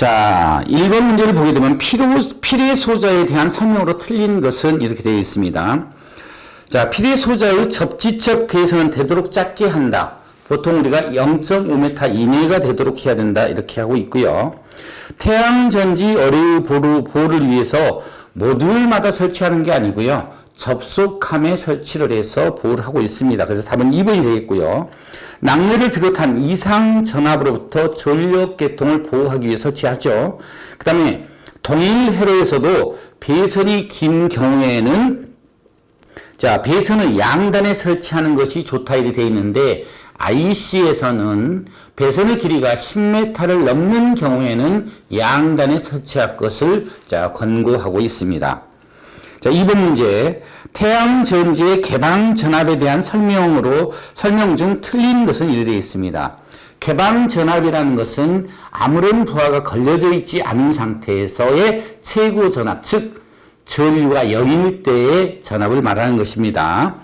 자, 1번 문제를 보게 되면 필의 소자에 대한 설명으로 틀린 것은 이렇게 되어 있습니다. 자, 필의 소자의 접지적 배선은 되도록 작게 한다. 보통 우리가 0.5m 이내가 되도록 해야 된다. 이렇게 하고 있고요. 태양전지 어뢰의 보호를 위해서 모듈마다 설치하는 게 아니고요. 접속함에 설치를 해서 보호를 하고 있습니다. 그래서 답은 2번이 되겠고요. 낙뢰를 비롯한 이상 전압으로부터 전력 계통을 보호하기 위해 설치하죠. 그 다음에 동일 회로에서도 배선이 긴 경우에는 자, 배선을 양단에 설치하는 것이 좋다 이렇게 되어 있는데 IC에서는 배선의 길이가 10m를 넘는 경우에는 양단에 설치할 것을 자, 권고하고 있습니다. 자, 2번 문제. 태양전지의 개방 전압에 대한 설명 중 틀린 것은 이렇게 되어 있습니다. 개방 전압이라는 것은 아무런 부하가 걸려져 있지 않은 상태에서의 최고 전압, 즉 전류가 0일 때의 전압을 말하는 것입니다.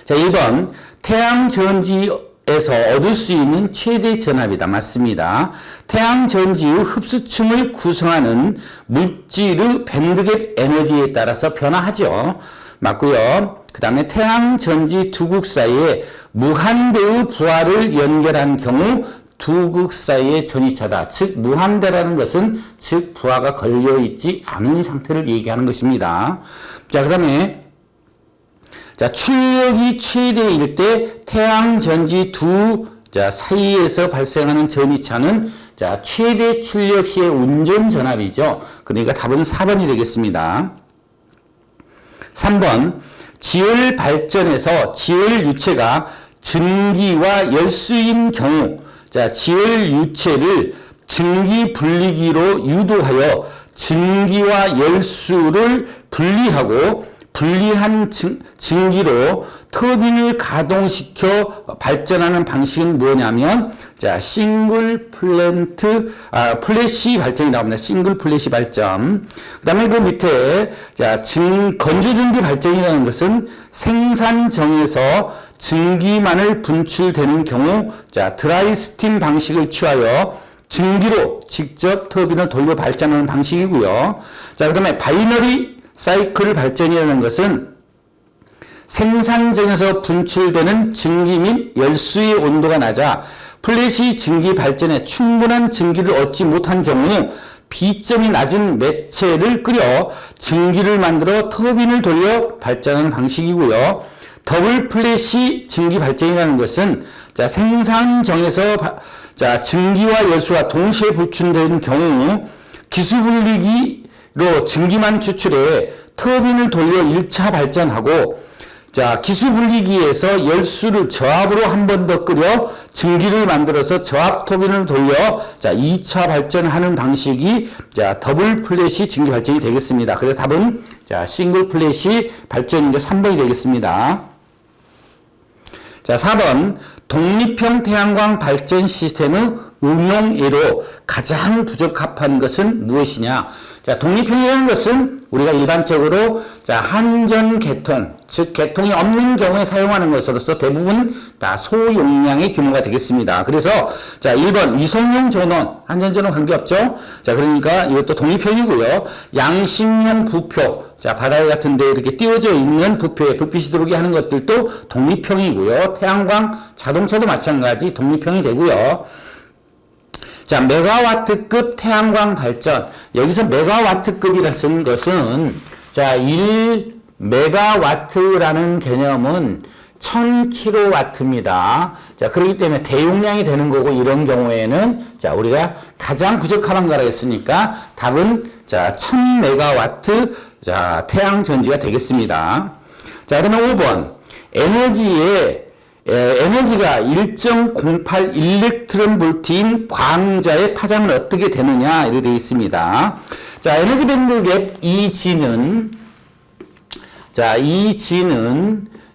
자, 1번 태양전지에서 얻을 수 있는 최대 전압이다. 맞습니다. 태양전지의 흡수층을 구성하는 물질의 밴드갭 에너지에 따라서 변화하죠. 맞고요. 그 다음에 태양전지 두 극 사이에 무한대의 부하를 연결한 경우 두 극 사이의 전이차다. 즉 무한대라는 것은 즉 부하가 걸려있지 않은 상태를 얘기하는 것입니다. 자, 그 다음에 자, 출력이 최대일 때 태양전지 자, 사이에서 발생하는 전이차는 자, 최대 출력 시의 운전 전압이죠. 그러니까 답은 4번이 되겠습니다. 3번 지열 발전에서 지열 유체가 증기와 열수인 경우 자, 지열 유체를 증기 분리기로 유도하여 증기와 열수를 분리한 증기로 터빈을 가동시켜 발전하는 방식은 뭐냐면 자, 플래시 발전이 나옵니다. 싱글 플래시 발전. 그다음에 그 밑에 자, 건조증기 발전이라는 것은 생산정에서 증기만을 분출되는 경우 자, 드라이 스팀 방식을 취하여 증기로 직접 터빈을 돌려 발전하는 방식이고요. 자, 그다음에 바이너리 사이클 발전이라는 것은 생산정에서 분출되는 증기 및 열수의 온도가 낮아 플래시 증기 발전에 충분한 증기를 얻지 못한 경우 비점이 낮은 매체를 끓여 증기를 만들어 터빈을 돌려 발전하는 방식이고요. 더블 플래시 증기 발전이라는 것은 자, 생산정에서 자, 증기와 열수가 동시에 분출되는 경우 기수분리기로 증기만 추출해 터빈을 돌려 1차 발전하고 자, 기수분리기에서 열수를 저압으로 한 번 더 끓여 증기를 만들어서 저압 터빈을 돌려 자, 2차 발전하는 방식이 자, 더블 플래시 증기 발전이 되겠습니다. 그래서 답은 자, 싱글 플래시 발전인데 3번이 되겠습니다. 자, 4번 독립형 태양광 발전 시스템의 응용 예로 가장 부적합한 것은 무엇이냐? 자, 독립형이라는 것은 우리가 일반적으로 자, 한전 계통, 즉 계통이 없는 경우에 사용하는 것으로서 대부분 다 소용량의 규모가 되겠습니다. 그래서 자, 1번 위성용 전원, 한전 전원 관계없죠? 자, 그러니까 이것도 독립형이고요. 양식용 부표, 자, 바다에 같은 데 이렇게 띄워져 있는 부표에 불빛이 들어오게 하는 것들도 독립형이고요. 태양광, 자동차도 마찬가지 독립형이 되고요. 자, 메가와트급 태양광 발전. 여기서 메가와트급이라는 것은 자, 1메가와트라는 개념은 1000kW입니다. 자, 그렇기 때문에 대용량이 되는 거고 이런 경우에는 자, 우리가 가장 부적합한 거라 했으니까 답은 자, 1000메가와트 자, 태양 전지가 되겠습니다. 자, 그러면 5번. 에너지가 1.08 일렉트론 볼트인 광자의 파장은 어떻게 되느냐 이렇게 되어 있습니다. 자, 에너지 밴드갭 EG는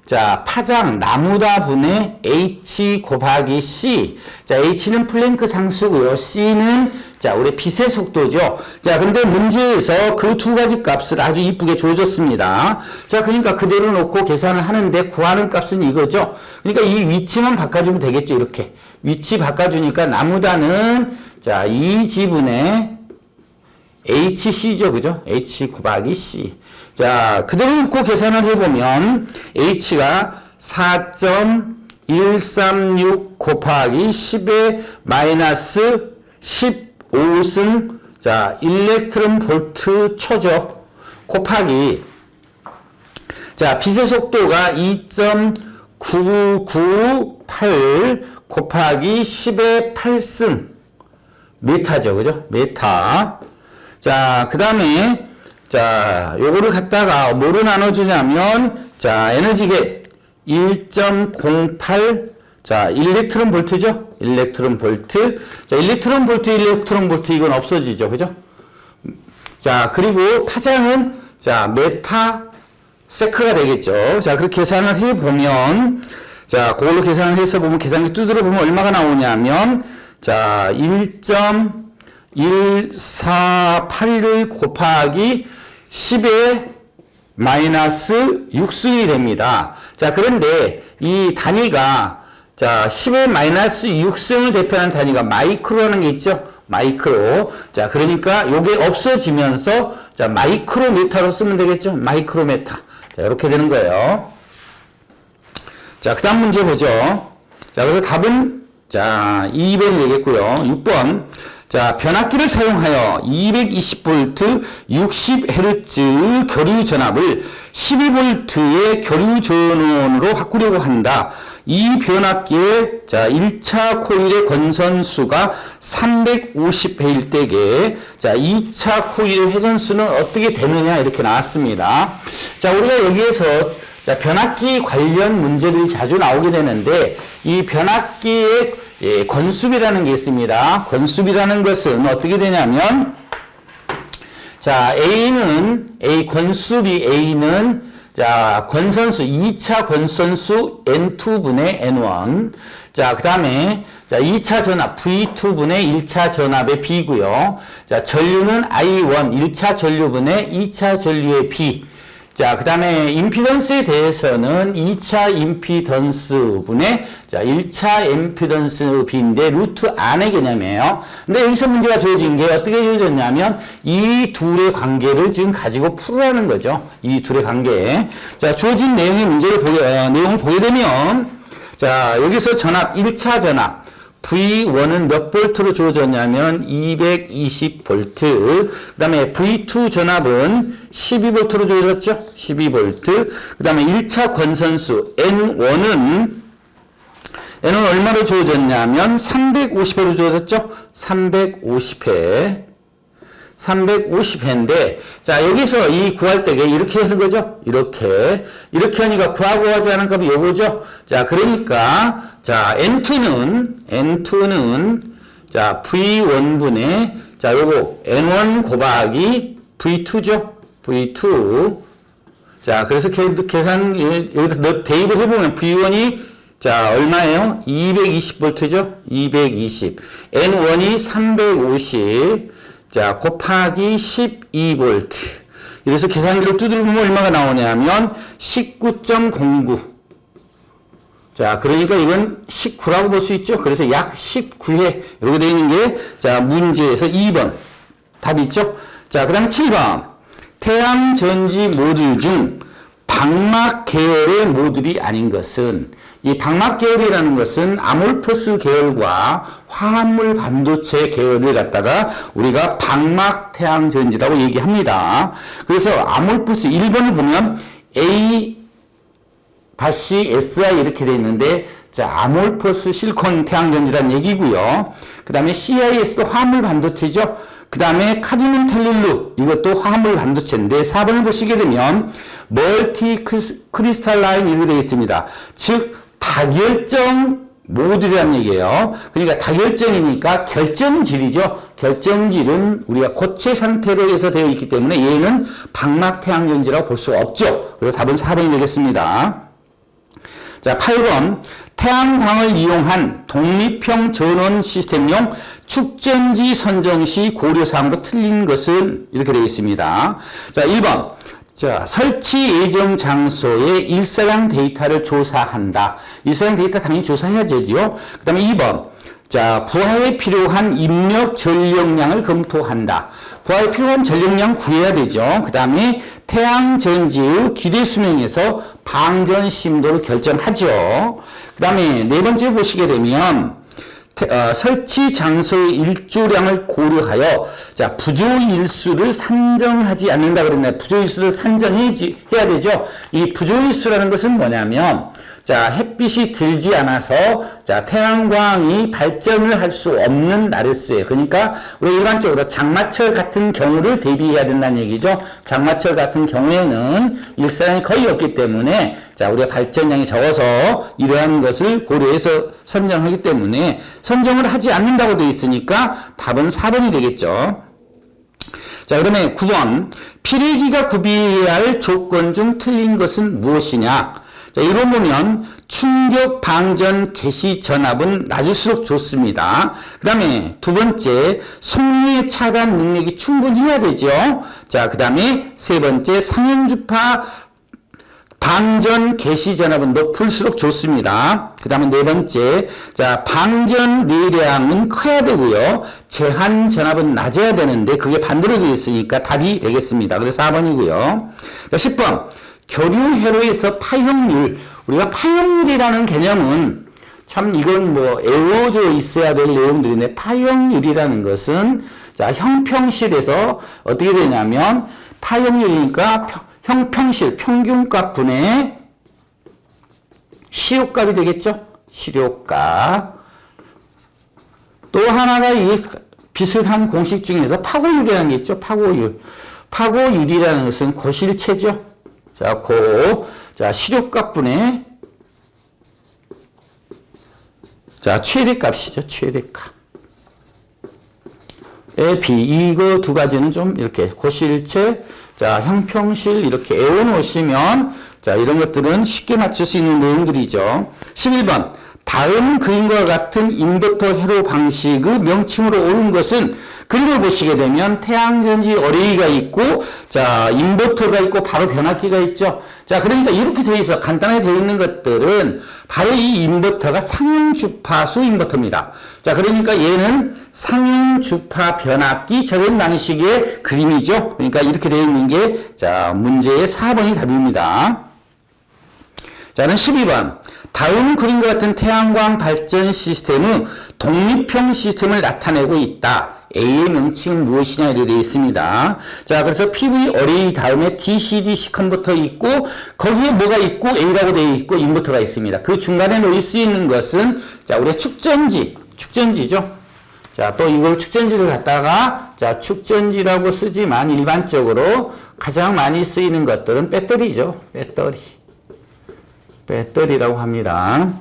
자, 파장 나무다 분의 H 곱하기 C. 자, H는 플랭크 상수고요. C는 자, 우리 빛의 속도죠. 자, 근데 문제에서 그 두 가지 값을 아주 이쁘게 줘줬습니다. 자, 그러니까 그대로 놓고 계산을 하는데 구하는 값은 이거죠. 그러니까 이 위치만 바꿔주면 되겠죠. 이렇게. 위치 바꿔주니까 나무다는 자, 2지분의 HC죠. 그죠? H 곱하기 C. 자, 그대로 놓고 계산을 해보면 H가 4.136 곱하기 10의 마이너스 15승 자, 일렉트론 볼트 초죠. 곱하기 자, 빛의 속도가 2.9998 곱하기 10의 8승 메타죠. 그죠? 메타. 자, 그 다음에 자, 요거를 갖다가 뭐로 나눠주냐면 자, 에너지계 1.08 자, 일렉트론 볼트죠? 일렉트론 볼트. 자, 일렉트론 볼트 이건 없어지죠. 그죠? 자, 그리고 파장은 자, 메타 세크가 되겠죠. 자, 그렇게 계산을 해 보면 자, 그걸로 계산을 해서 보면 계산기 두드려 보면 얼마가 나오냐면 자, 1.1481 곱하기 10의 마이너스 6승이 됩니다. 자, 그런데 이 단위가 자, 10의 마이너스 6승을 대표하는 단위가 마이크로라는 게 있죠. 마이크로. 자, 그러니까 요게 없어지면서 자, 마이크로메타로 쓰면 되겠죠. 마이크로메타. 자, 이렇게 되는 거예요. 자, 그 다음 문제 보죠. 자, 그래서 답은 자, 2번이 되겠고요. 6번. 자, 변압기를 사용하여 220V 60Hz 교류 전압을 12V의 교류 전원으로 바꾸려고 한다. 이 변압기의 자, 1차 코일의 권선수가 350회일 때에 자, 2차 코일의 회전수는 어떻게 되느냐 이렇게 나왔습니다. 자, 우리가 여기에서 자, 변압기 관련 문제들이 자주 나오게 되는데 이 변압기의 권수비라는 게 있습니다. 권수비라는 것은 어떻게 되냐면 자, 권수비 A는 자, 권선수 2차 권선수 N2분의 N1 자, 그 다음에 자, 2차 전압 V2분의 1차 전압의 B고요. 자, 전류는 I1 1차 전류분의 2차 전류의 B 자, 그 다음에 임피던스에 대해서는 2차 임피던스 분의 자, 1차 임피던스 B인데 루트 안의 개념이에요. 근데 여기서 문제가 주어진 게 어떻게 주어졌냐면 이 둘의 관계를 지금 가지고 풀으라는 거죠. 이 둘의 관계. 자, 주어진 내용을 보게 되면 자, 여기서 전압 1차 전압 V1은 몇 볼트로 주어졌냐면 220V. 그 다음에 V2 전압은 12V로 주어졌죠. 12V. 그 다음에 1차 권선수 N1은 얼마로 주어졌냐면 350회로 주어졌죠. 350회. 350회인데, 자, 여기서 이 구할 때 이렇게 하는 거죠? 이렇게 하니까 구하고 하지 않은 값이 요거죠? 자, 그러니까, 자, N2는, 자, V1분의, 자, 요거, N1 곱하기 V2죠? V2. 자, 그래서 계산, 여기다 대입을 해보면 V1이, 자, 얼마예요? 220V죠? 220. N1이 350. 자, 곱하기 12V. 이래서 계산기를 두드려 보면 얼마가 나오냐면 19.09. 자, 그러니까 이건 19라고 볼 수 있죠. 그래서 약 19회. 이렇게 되어 있는 게, 자, 문제에서 2번. 답이 있죠. 자, 그 다음에 7번. 태양 전지 모듈 중 방막 계열의 모듈이 아닌 것은 이 방막 계열이라는 것은 아몰포스 계열과 화합물 반도체 계열을 갖다가 우리가 방막 태양 전지라고 얘기합니다. 그래서 아몰포스 1번을 보면 A-SI 이렇게 되어 있는데 자, 아몰포스 실리콘 태양 전지라는 얘기고요. 그 다음에 CIS도 화합물 반도체죠. 그 다음에 카드뮴 텔룰루 이것도 화합물 반도체인데 4번을 보시게 되면 멀티 크리스탈라인 이렇게 되어 있습니다. 즉 다결정 모듈이라는 얘기예요. 그러니까 다결정이니까 결정질이죠. 결정질은 우리가 고체 상태로 해서 되어 있기 때문에 얘는 방막 태양전지라고 볼 수 없죠. 그래서 답은 4번이 되겠습니다. 자, 8번. 태양광을 이용한 독립형 전원 시스템용 축전지 선정 시 고려사항으로 틀린 것은 이렇게 되어 있습니다. 자, 1번. 자, 설치 예정 장소의 일사량 데이터를 조사한다. 일사량 데이터 당연히 조사해야죠. 그 다음에 2번. 자, 부하에 필요한 입력 전력량을 검토한다. 부하에 필요한 전력량 구해야 되죠. 그 다음에 태양전지의 기대 수명에서 방전 심도를 결정하죠. 그 다음에 네 번째 보시게 되면 설치 장소의 일조량을 고려하여 자 부조일수를 산정하지 않는다 그랬나요? 부조일수를 산정해야 되죠. 이 부조일수라는 것은 뭐냐면 자 햇빛이 들지 않아서 자 태양광이 발전을 할 수 없는 날일수예요. 그러니까 우리 일반적으로 장마철 같은 경우를 대비해야 된다는 얘기죠. 장마철 같은 경우에는 일사량이 거의 없기 때문에 자 우리가 발전량이 적어서 이러한 것을 고려해서 선정하기 때문에 선정을 하지 않는다고 되어 있으니까 답은 4번이 되겠죠. 자, 그다음에 9번 필요기가 구비해야 할 조건 중 틀린 것은 무엇이냐? 자, 1번 보면 충격 방전 개시 전압은 낮을수록 좋습니다. 그 다음에 두 번째 속내 차단 능력이 충분해야 되죠. 자, 그 다음에 세 번째 상향주파 방전 개시 전압은 높을수록 좋습니다. 그 다음에 네 번째, 자, 방전 내량은 커야 되고요. 제한 전압은 낮아야 되는데 그게 반대로 되어 있으니까 답이 되겠습니다. 그래서 4번이고요. 자, 10번. 교류 회로에서 파형률. 우리가 파형률이라는 개념은 참 이건 뭐 외워져 있어야 될 내용들인데 파형률이라는 것은 자, 형평실에서 어떻게 되냐면 파형률이니까 형평실 평균값 분의 시료값이 되겠죠? 시료값. 또 하나가 이 비슷한 공식 중에서 파고율이라는 게 있죠. 파고율. 파고율이라는 것은 고실체죠. 자, 자, 시료값 분의 자, 최대값이죠. 최대값. 에 비. 이거 두 가지는 좀 이렇게 고실체 자, 형평실 이렇게 외워놓으시면 자, 이런 것들은 쉽게 맞출 수 있는 내용들이죠. 11번. 다음 그림과 같은 인버터 회로 방식의 명칭으로 옳은 것은 그림을 보시게 되면 태양전지 어레이가 있고 자 인버터가 있고 바로 변압기가 있죠. 자 그러니까 이렇게 되어 있어 간단하게 되어 있는 것들은 바로 이 인버터가 상향주파수 인버터입니다. 자 그러니까 얘는 상향주파 변압기 저런 방식의 그림이죠. 그러니까 이렇게 되어 있는 게 자 문제의 4번이 답입니다. 자는 12번. 다음 그림과 같은 태양광 발전 시스템은 독립형 시스템을 나타내고 있다. A의 명칭은 무엇이냐 이렇게 되어 있습니다. 자, 그래서 PV 어레이 다음에 DC-DC 컨버터 있고 거기에 뭐가 있고 A라고 되어 있고 인버터가 있습니다. 그 중간에 놓일 수 있는 것은 자, 우리의 축전지죠. 자, 또 이걸 축전지를 갖다가 자, 축전지라고 쓰지만 일반적으로 가장 많이 쓰이는 것들은 배터리죠. 배터리라고 합니다.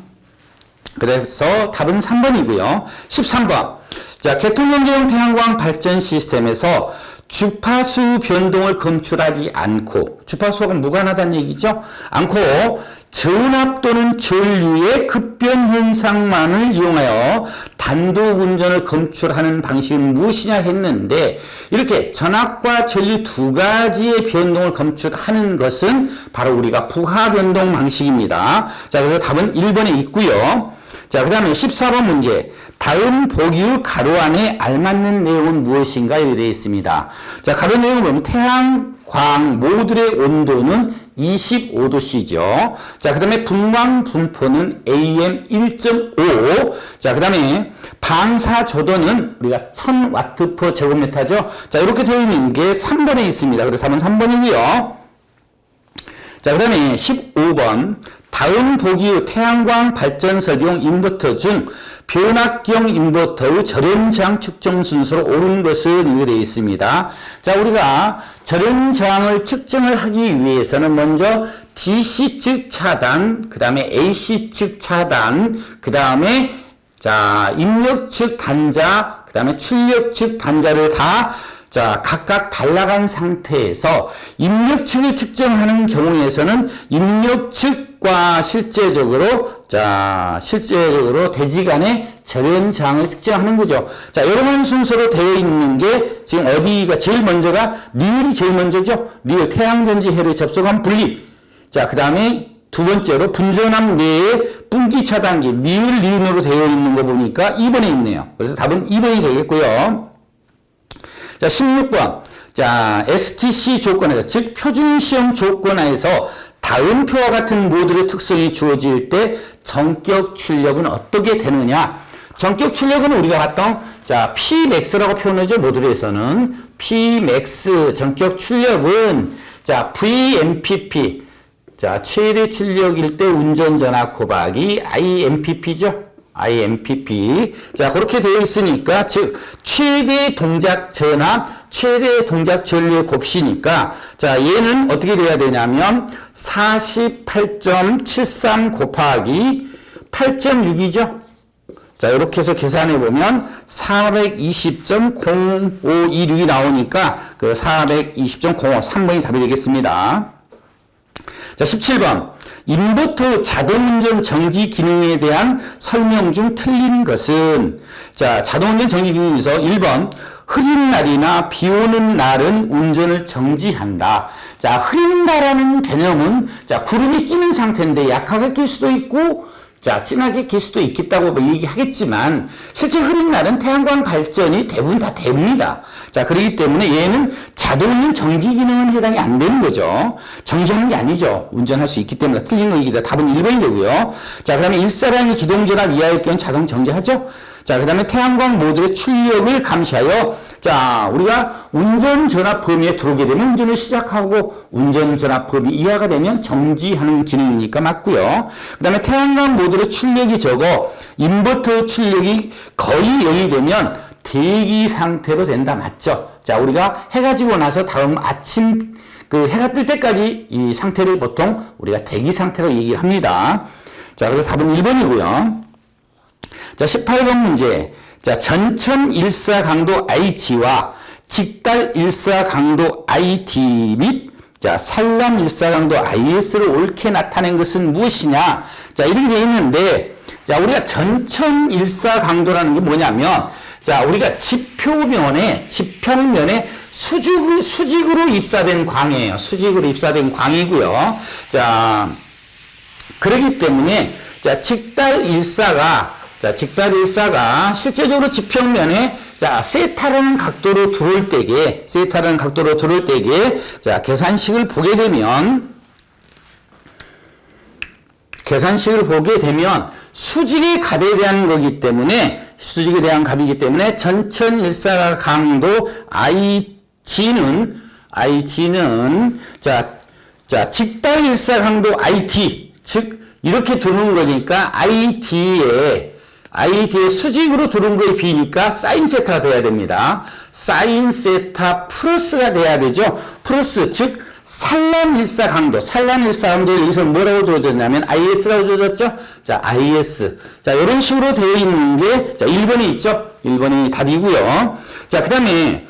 그래서 답은 3번이고요. 13번. 자, 개통연계형 태양광 발전 시스템에서 주파수 변동을 검출하지 않고, 주파수가 무관하다는 얘기죠? 않고, 전압 또는 전류의 급변 현상만을 이용하여 단독 운전을 검출하는 방식은 무엇이냐 했는데, 이렇게 전압과 전류 두 가지의 변동을 검출하는 것은 바로 우리가 부하 변동 방식입니다. 자, 그래서 답은 1번에 있고요. 자, 그 다음에 14번 문제. 다음 보기 가로 안에 알맞는 내용은 무엇인가? 이렇게 되어 있습니다. 자, 가로 내용을 보면 태양광 모듈의 온도는 25도씨죠. 자, 그 다음에 분광 분포는 AM 1.5. 자, 그 다음에 방사 조도는 우리가 1000W 제곱미터죠. 자, 이렇게 되어 있는 게 3번에 있습니다. 그래서 답은 3번이고요. 자, 그 다음에 15번. 다음 보기 태양광 발전 설비용 인버터 중 변압경 인버터의 저렴저항 측정 순서로 옳은 것을 이렇게 되어 있습니다. 자, 우리가 저렴저항을 측정을 하기 위해서는 먼저 DC 측 차단, 그 다음에 AC 측 차단, 그 다음에 자, 입력 측 단자, 그 다음에 출력 측 단자를 다 자, 각각 달라간 상태에서 입력 측을 측정하는 경우에서는 입력 측과 실제적으로 대지 간의 저렴저항을 측정하는 거죠. 자, 여러분 순서로 되어 있는 게 지금 어디가 제일 먼저가 리을이 제일 먼저죠. 리을 태양전지 회로에 접속한 분리. 자, 그 다음에 두 번째로 분전압 내에 분기 차단기 니을 니은으로 되어 있는 거 보니까 2번에 있네요. 그래서 답은 2번이 되겠고요. 자, 16번. 자, STC 조건에서, 즉 표준시험 조건하에서 다음 표와 같은 모듈의 특성이 주어질 때 전격 출력은 어떻게 되느냐? 전격 출력은 우리가 봤던 자, Pmax라고 표현하죠. 모듈에서는 Pmax 전격 출력은 자, VMPP 자, 최대 출력일 때 운전전압 곱하기 IMPP죠. IMPP. 자, 그렇게 되어 있으니까, 즉, 최대 동작 전압, 최대 동작 전류의 곱시니까, 자, 얘는 어떻게 돼야 되냐면, 48.73 곱하기 8.6이죠. 자, 이렇게 해서 계산해 보면 420.0526이 나오니까, 그 420.05, 3번이 답이 되겠습니다. 자, 17번. 인버터 자동운전 정지 기능에 대한 설명 중 틀린 것은 자, 자동운전 정지 기능에서 1번 흐린 날이나 비 오는 날은 운전을 정지한다. 자, 흐린다라는 개념은 자, 구름이 끼는 상태인데 약하게 낄 수도 있고 자, 진하게 낄 수도 있겠다고 얘기하겠지만 실제 흐린 날은 태양광 발전이 대부분 다 됩니다. 자, 그렇기 때문에 얘는 자동운전 정지 기능은 해당이 안 되는 거죠. 정지하는 게 아니죠. 운전할 수 있기 때문에 틀린 거이기다. 답은 1번이 되고요. 자, 그 다음에 일사량이 기동전압 이하일 경우 자동 정지하죠. 자, 그 다음에 태양광 모듈의 출력을 감시하여 자, 우리가 운전전압 범위에 들어오게 되면 운전을 시작하고 운전전압 범위 이하가 되면 정지하는 기능이니까 맞고요. 그 다음에 태양광 모듈의 출력이 적어 인버터 출력이 거의 0이 되면 대기 상태로 된다. 맞죠? 자, 우리가 해가 지고 나서 다음 아침 그 해가 뜰 때까지 이 상태를 보통 우리가 대기 상태로 얘기를 합니다. 자, 그래서 답은 1번이고요. 자, 18번 문제. 자, 전천 일사 강도 IG와 직달 일사 강도 IT 및 자, 산람 일사 강도 IS를 옳게 나타낸 것은 무엇이냐? 자, 이렇게 되어 있는데 자, 우리가 전천 일사 강도라는 게 뭐냐면 자, 우리가 지표면에 수직으로 입사된 광이에요. 수직으로 입사된 광이고요. 자, 그렇기 때문에 자, 직달 일사가 실제적으로 지평면에 자, 세타라는 각도로 들어올 때에 자, 계산식을 보게 되면 수직의 값에 대한 거기 때문에 전천 일사 강도 IG는 자, 직달 일사 강도 IT 즉 이렇게 들어오는 거니까 IT에 수직으로 들어온 거에 비니까 사인 세타가 돼야 됩니다. 사인 세타 플러스가 돼야 되죠. 플러스 즉 산람 일사 강도 여기서 뭐라고 주어졌냐면 IS라고 주어졌죠. 자, IS. 자, 이런 식으로 되어 있는 게 자, 1번이 있죠. 1번이 답이고요. 자, 그다음에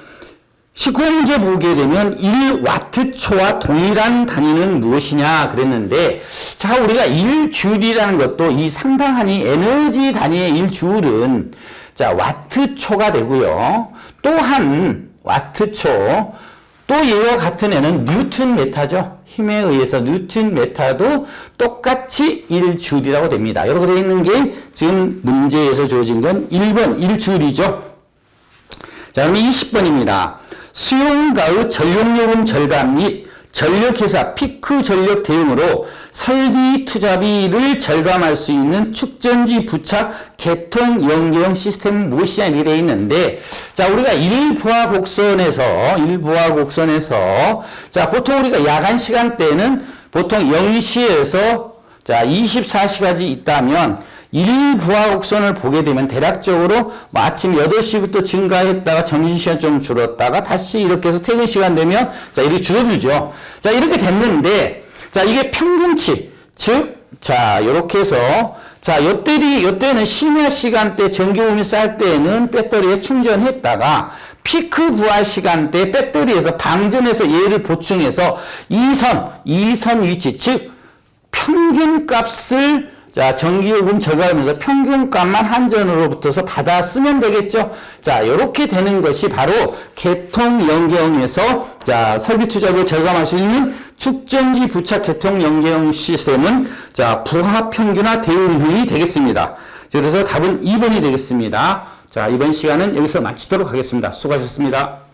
19문제 보게 되면 1와트초와 동일한 단위는 무엇이냐 그랬는데 자, 우리가 1줄이라는 것도 이 상당하니 에너지 단위의 1줄은 자, 와트초가 되고요. 또한 와트초 또 얘와 같은 애는 뉴턴 메타죠. 힘에 의해서 뉴턴 메타도 똑같이 1줄이라고 됩니다. 이렇게 되어 있는 게 지금 문제에서 주어진 건 1번 1줄이죠. 자, 그럼 20번입니다. 수용가의 전력요금 절감 및 전력회사 피크 전력 대응으로 설비 투자비를 절감할 수 있는 축전지 부착 개통 연계형 시스템은 무엇이냐 이렇게 되어 있는데 자, 우리가 일부하 곡선에서 자, 보통 우리가 야간 시간대는 보통 0시에서 자, 24시까지 있다면 일부하 곡선을 보게 되면 대략적으로 뭐 아침 8시부터 증가했다가 점심시간 좀 줄었다가 다시 이렇게 해서 퇴근 시간 되면 자, 이렇게 줄어들죠. 자, 이렇게 됐는데 자, 이게 평균치 즉 자, 이렇게 해서 자, 요때는 심야 시간대 전기요금이 쌀 때에는 배터리에 충전했다가 피크 부하 시간대 배터리에서 방전해서 얘를 보충해서 이 선 위치 즉 평균값을 자, 전기요금 절감하면서 평균값만 한전으로부터서 받아 쓰면 되겠죠. 자, 요렇게 되는 것이 바로 개통 연계형에서 자, 설비 투자비를 절감할 수 있는 축전지 부착 개통 연경 시스템은 자, 부하 평균화 대응형이 되겠습니다. 그래서 답은 2번이 되겠습니다. 자, 이번 시간은 여기서 마치도록 하겠습니다. 수고하셨습니다.